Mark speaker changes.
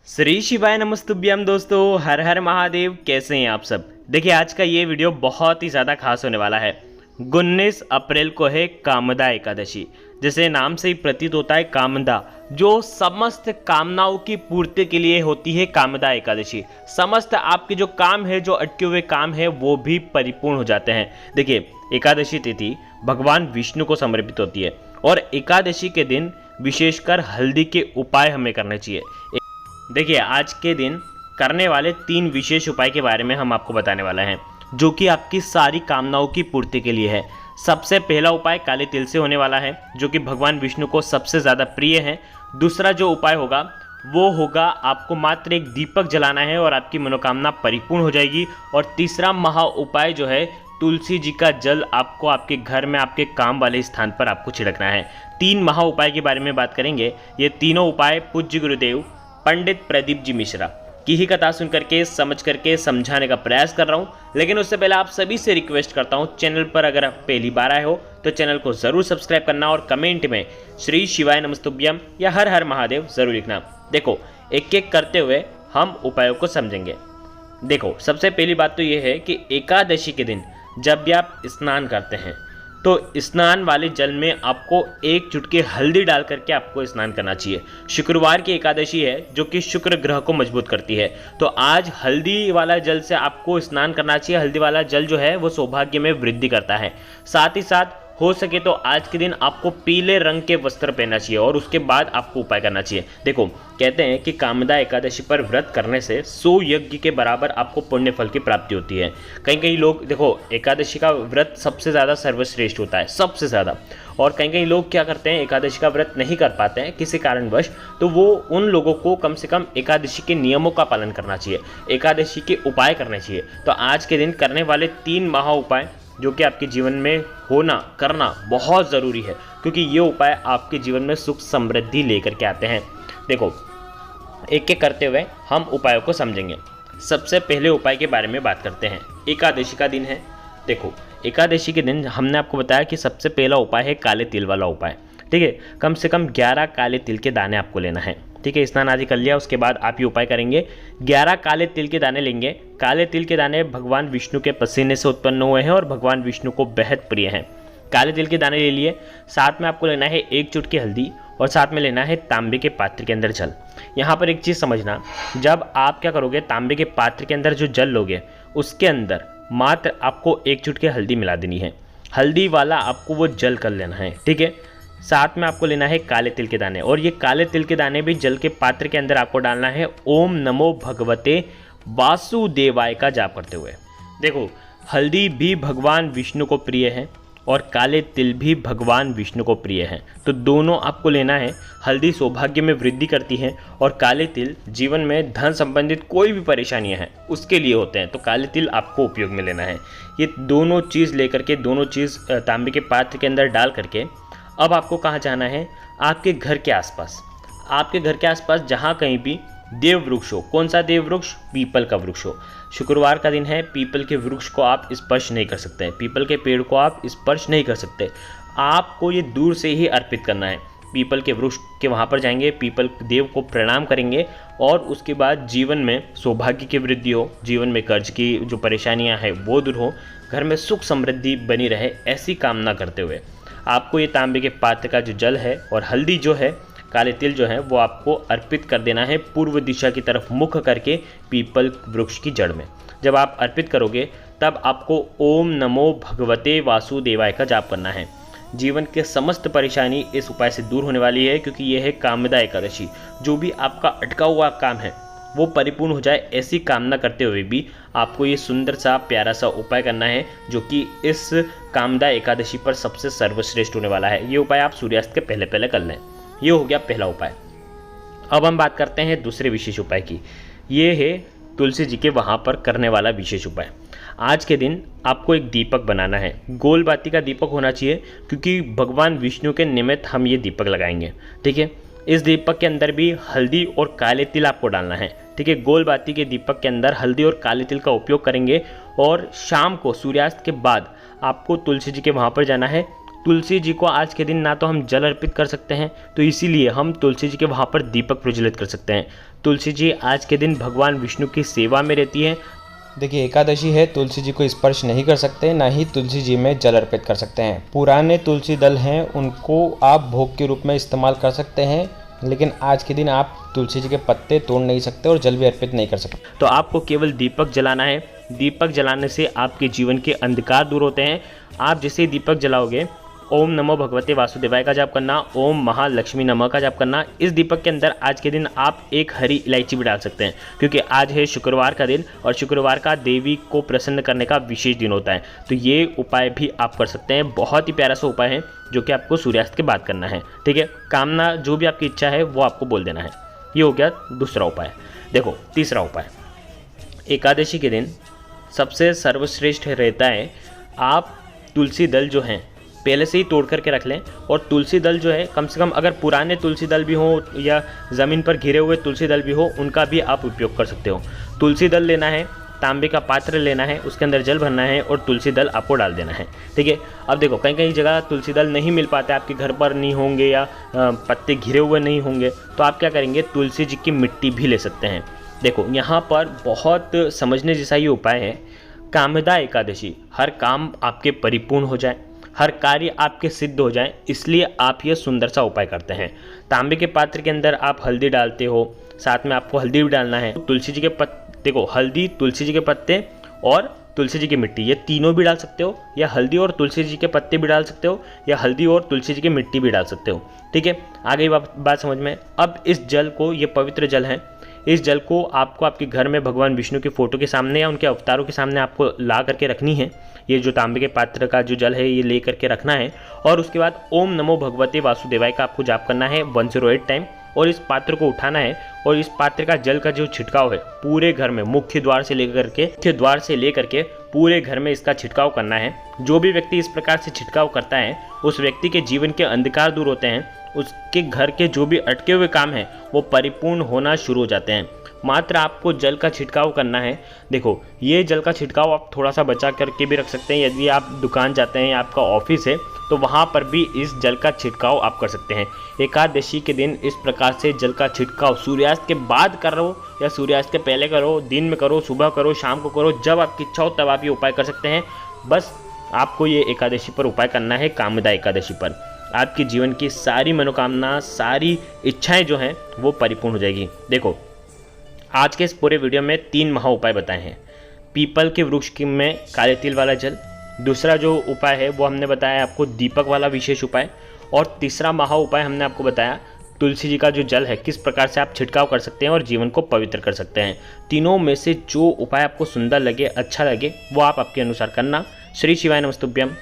Speaker 1: श्री शिवाय नमस्तुभ्यम दोस्तों, हर हर महादेव। कैसे हैं आप सब। देखिए, आज का ये वीडियो बहुत ही ज़्यादा खास होने वाला है। 19 अप्रैल को है कामदा एकादशी। जैसे नाम से ही प्रतीत होता है, कामदा जो समस्त कामनाओं की पूर्ति के लिए होती है। कामदा एकादशी समस्त आपके जो काम है, जो अटके हुए काम है, वो भी परिपूर्ण हो जाते हैं। देखिए, एकादशी तिथि भगवान विष्णु को समर्पित होती है और एकादशी के दिन विशेषकर हल्दी के उपाय हमें करने चाहिए। देखिए, आज के दिन करने वाले 3 विशेष उपाय के बारे में हम आपको बताने वाले हैं, जो कि आपकी सारी कामनाओं की पूर्ति के लिए है। सबसे पहला उपाय काले तिल से होने वाला है, जो कि भगवान विष्णु को सबसे ज़्यादा प्रिय है। दूसरा जो उपाय होगा वो होगा, आपको मात्र एक दीपक जलाना है और आपकी मनोकामना परिपूर्ण हो जाएगी। और तीसरा महा उपाय जो है, तुलसी जी का जल आपको आपके घर में आपके काम वाले स्थान पर आपको छिड़कना है। 3 महा उपाय के बारे में बात करेंगे। ये तीनों उपाय पूज्य गुरुदेव पंडित प्रदीप जी मिश्रा की ही कथा सुन करके समझ करके समझाने का प्रयास कर रहा हूं। लेकिन उससे पहले आप सभी से रिक्वेस्ट करता हूं, चैनल पर अगर आप पहली बार आए हो तो चैनल को ज़रूर सब्सक्राइब करना और कमेंट में श्री शिवाय नमस्तुभ्यम या हर हर महादेव ज़रूर लिखना। देखो, एक एक करते हुए हम उपायों को समझेंगे। देखो, सबसे पहली बात तो ये है कि एकादशी के दिन जब भी आप स्नान करते हैं तो स्नान वाले जल में आपको एक चुटकी हल्दी डाल करके आपको स्नान करना चाहिए। शुक्रवार की एकादशी है, जो कि शुक्र ग्रह को मजबूत करती है, तो आज हल्दी वाला जल से आपको स्नान करना चाहिए। हल्दी वाला जल जो है वो सौभाग्य में वृद्धि करता है। साथ ही साथ हो सके तो आज के दिन आपको पीले रंग के वस्त्र पहनना चाहिए और उसके बाद आपको उपाय करना चाहिए। देखो, कहते हैं कि कामदा एकादशी पर व्रत करने से 100 यज्ञ के बराबर आपको पुण्य फल की प्राप्ति होती है। कहीं कहीं लोग, देखो, एकादशी का व्रत सबसे ज़्यादा सर्वश्रेष्ठ होता है, सबसे ज़्यादा। और कहीं कहीं लोग क्या करते हैं, एकादशी का व्रत नहीं कर पाते हैं किसी कारणवश, तो वो उन लोगों को कम से कम एकादशी के नियमों का पालन करना चाहिए, एकादशी के उपाय करने चाहिए। तो आज के दिन करने वाले 3 महा उपाय जो कि आपके जीवन में करना बहुत ज़रूरी है, क्योंकि ये उपाय आपके जीवन में सुख समृद्धि लेकर के आते हैं। देखो, एक एक करते हुए हम उपायों को समझेंगे। सबसे पहले उपाय के बारे में बात करते हैं। एकादशी का दिन है। देखो, एकादशी के दिन हमने आपको बताया कि सबसे पहला उपाय है काले तिल वाला उपाय। ठीक है, कम से कम 11 काले तिल के दाने आपको लेना है। ठीक है, स्नान आदि कर लिया, उसके बाद आप ये उपाय करेंगे। 11 काले तिल के दाने लेंगे। काले तिल के दाने भगवान विष्णु के पसीने से उत्पन्न हुए हैं और भगवान विष्णु को बेहद प्रिय हैं। काले तिल के दाने ले लिए। साथ में आपको लेना है एक चुटकी हल्दी और साथ में लेना है तांबे के पात्र के अंदर जल। यहाँ पर एक चीज़ समझना, जब आप क्या करोगे, तांबे के पात्र के अंदर जो जल लोगे उसके अंदर मात्र आपको एक चुटकी हल्दी मिला देनी है। हल्दी वाला आपको वो जल कर लेना है। ठीक है, साथ में आपको लेना है काले तिल के दाने, और ये काले तिल के दाने भी जल के पात्र के अंदर आपको डालना है ओम नमो भगवते वासुदेवाय का जाप करते हुए। देखो, हल्दी भी भगवान विष्णु को प्रिय है और काले तिल भी भगवान विष्णु को प्रिय है, तो दोनों आपको लेना है। हल्दी सौभाग्य में वृद्धि करती है और काले तिल जीवन में धन संबंधित कोई भी परेशानियां हैं उसके लिए होते हैं, तो काले तिल आपको उपयोग में लेना है। ये दोनों चीज़ लेकर के, दोनों चीज़ तांबे के पात्र के अंदर डाल करके अब आपको कहाँ जाना है, आपके घर के आसपास। आपके घर के आसपास जहाँ कहीं भी देव वृक्ष हो, कौन सा देव वृक्ष, पीपल का वृक्ष हो। शुक्रवार का दिन है, पीपल के वृक्ष को आप स्पर्श नहीं कर सकते, पीपल के पेड़ को आप स्पर्श नहीं कर सकते। आपको ये दूर से ही अर्पित करना है। पीपल के वृक्ष के वहाँ पर जाएंगे, पीपल देव को प्रणाम करेंगे और उसके बाद जीवन में सौभाग्य की वृद्धि हो, जीवन में कर्ज की जो परेशानियाँ हैं वो दूर हो, घर में सुख समृद्धि बनी रहे, ऐसी कामना करते हुए आपको ये तांबे के पात्र का जो जल है और हल्दी जो है, काले तिल जो है, वो आपको अर्पित कर देना है पूर्व दिशा की तरफ मुख करके पीपल वृक्ष की जड़ में। जब आप अर्पित करोगे तब आपको ओम नमो भगवते वासुदेवाय का जाप करना है। जीवन के समस्त परेशानी इस उपाय से दूर होने वाली है, क्योंकि यह है कामदा एकादशी। जो भी आपका अटका हुआ काम है वो परिपूर्ण हो जाए, ऐसी कामना करते हुए भी आपको ये सुंदर सा प्यारा सा उपाय करना है, जो कि इस कामदा एकादशी पर सबसे सर्वश्रेष्ठ होने वाला है। ये उपाय आप सूर्यास्त के पहले पहले कर लें। ये हो गया पहला उपाय। अब हम बात करते हैं दूसरे विशेष उपाय की। ये है तुलसी जी के वहाँ पर करने वाला विशेष उपाय। आज के दिन आपको एक दीपक बनाना है। गोल बाती का दीपक होना चाहिए, क्योंकि भगवान विष्णु के निमित्त हम ये दीपक लगाएंगे। ठीक है, इस दीपक के अंदर भी हल्दी और काले तिल आपको डालना है। ठीक है, गोल बाती के दीपक के अंदर हल्दी और काले तिल का उपयोग करेंगे और शाम को सूर्यास्त के बाद आपको तुलसी जी के वहाँ पर जाना है। तुलसी जी को आज के दिन ना तो हम जल अर्पित कर सकते हैं, तो इसीलिए हम तुलसी जी के वहाँ पर दीपक प्रज्वलित कर सकते हैं। तुलसी जी आज के दिन भगवान विष्णु की सेवा में रहती है।
Speaker 2: देखिए, एकादशी है, तुलसी जी को स्पर्श नहीं कर सकते, ना ही तुलसी जी में जल अर्पित कर सकते हैं। पुराने तुलसी दल हैं उनको आप भोग के रूप में इस्तेमाल कर सकते हैं, लेकिन आज के दिन आप तुलसी जी के पत्ते तोड़ नहीं सकते और जल भी अर्पित नहीं कर सकते।
Speaker 1: तो आपको केवल दीपक जलाना है। दीपक जलाने से आपके जीवन के अंधकार दूर होते हैं। आप जैसे ही दीपक जलाओगे, ओम नमो भगवते वासुदेवाय का जाप करना, ओम महालक्ष्मी नमः का जाप करना। इस दीपक के अंदर आज के दिन आप एक हरी इलायची भी डाल सकते हैं, क्योंकि आज है शुक्रवार का दिन और शुक्रवार का देवी को प्रसन्न करने का विशेष दिन होता है। तो ये उपाय भी आप कर सकते हैं। बहुत ही प्यारा सा उपाय है जो कि आपको सूर्यास्त के बाद करना है। ठीक है, कामना जो भी आपकी इच्छा है वो आपको बोल देना है। ये हो गया दूसरा उपाय। देखो तीसरा उपाय, एकादशी के दिन सबसे सर्वश्रेष्ठ रहता है, आप तुलसी दल जो हैं पहले से ही तोड़ करके रख लें। और तुलसी दल जो है कम से कम, अगर पुराने तुलसी दल भी हो या ज़मीन पर घिरे हुए तुलसी दल भी हो, उनका भी आप उपयोग कर सकते हो। तुलसी दल लेना है, तांबे का पात्र लेना है, उसके अंदर जल भरना है और तुलसी दल आपको डाल देना है। ठीक है, अब देखो कहीं कहीं जगह तुलसी दल नहीं मिल पाते, आपके घर पर नहीं होंगे या पत्ते घिरे हुए नहीं होंगे, तो आप क्या करेंगे, तुलसी जी की मिट्टी भी ले सकते हैं। देखो यहाँ पर बहुत समझने जैसा ये उपाय है। कामदा एकादशी, हर काम आपके परिपूर्ण हो जाए, हर कार्य आपके सिद्ध हो जाए, इसलिए आप ये सुंदर सा उपाय करते हैं। तांबे के पात्र के अंदर आप हल्दी डालते हो, साथ में आपको हल्दी भी डालना है। तुलसी जी के पत्ते को, हल्दी, तुलसी जी के पत्ते और तुलसी जी की मिट्टी, ये तीनों भी डाल सकते हो, या हल्दी और तुलसी जी के पत्ते भी डाल सकते हो, या हल्दी और तुलसी जी की मिट्टी भी डाल सकते हो। ठीक है, आगे बात समझ में। अब इस जल को, ये पवित्र जल है, इस जल को आपको आपके घर में भगवान विष्णु की फ़ोटो के सामने या उनके अवतारों के सामने आपको ला करके रखनी है। ये जो तांबे के पात्र का जो जल है ये ले करके रखना है। और उसके बाद ओम नमो भगवते वासुदेवाय का आपको जाप करना है 108 टाइम। और इस पात्र को उठाना है और इस पात्र का जल का जो छिड़काव है पूरे घर में, मुख्य द्वार से लेकर के पूरे घर में इसका छिड़काव करना है। जो भी व्यक्ति इस प्रकार से छिड़काव करता है, उस व्यक्ति के जीवन के अंधकार दूर होते हैं, उसके घर के जो भी अटके हुए काम हैं वो परिपूर्ण होना शुरू हो जाते हैं। मात्र आपको जल का छिड़काव करना है। देखो ये जल का छिड़काव आप थोड़ा सा बचा करके भी रख सकते हैं। यदि आप दुकान जाते हैं या आपका ऑफिस है तो वहाँ पर भी इस जल का छिड़काव आप कर सकते हैं। एकादशी के दिन इस प्रकार से जल का छिड़काव सूर्यास्त के बाद करो या सूर्यास्त के पहले करो, दिन में करो, सुबह करो, शाम को करो, जब आपकी इच्छा हो तब आप ये उपाय कर सकते हैं। बस आपको ये एकादशी पर उपाय करना है, कामदा एकादशी पर। आपके जीवन की सारी मनोकामना, सारी इच्छाएं जो हैं वो परिपूर्ण हो जाएगी। देखो आज के इस पूरे वीडियो में 3 महा उपाय बताए हैं। पीपल के वृक्ष में काले तिल वाला जल, दूसरा जो उपाय है वो हमने बताया आपको दीपक वाला विशेष उपाय, और तीसरा महा उपाय हमने आपको बताया तुलसी जी का जो जल है किस प्रकार से आप छिड़काव कर सकते हैं और जीवन को पवित्र कर सकते हैं। तीनों में से जो उपाय आपको सुंदर लगे, अच्छा लगे, वो आप आपके अनुसार करना। श्री शिवाय नमस्तुभ्यम।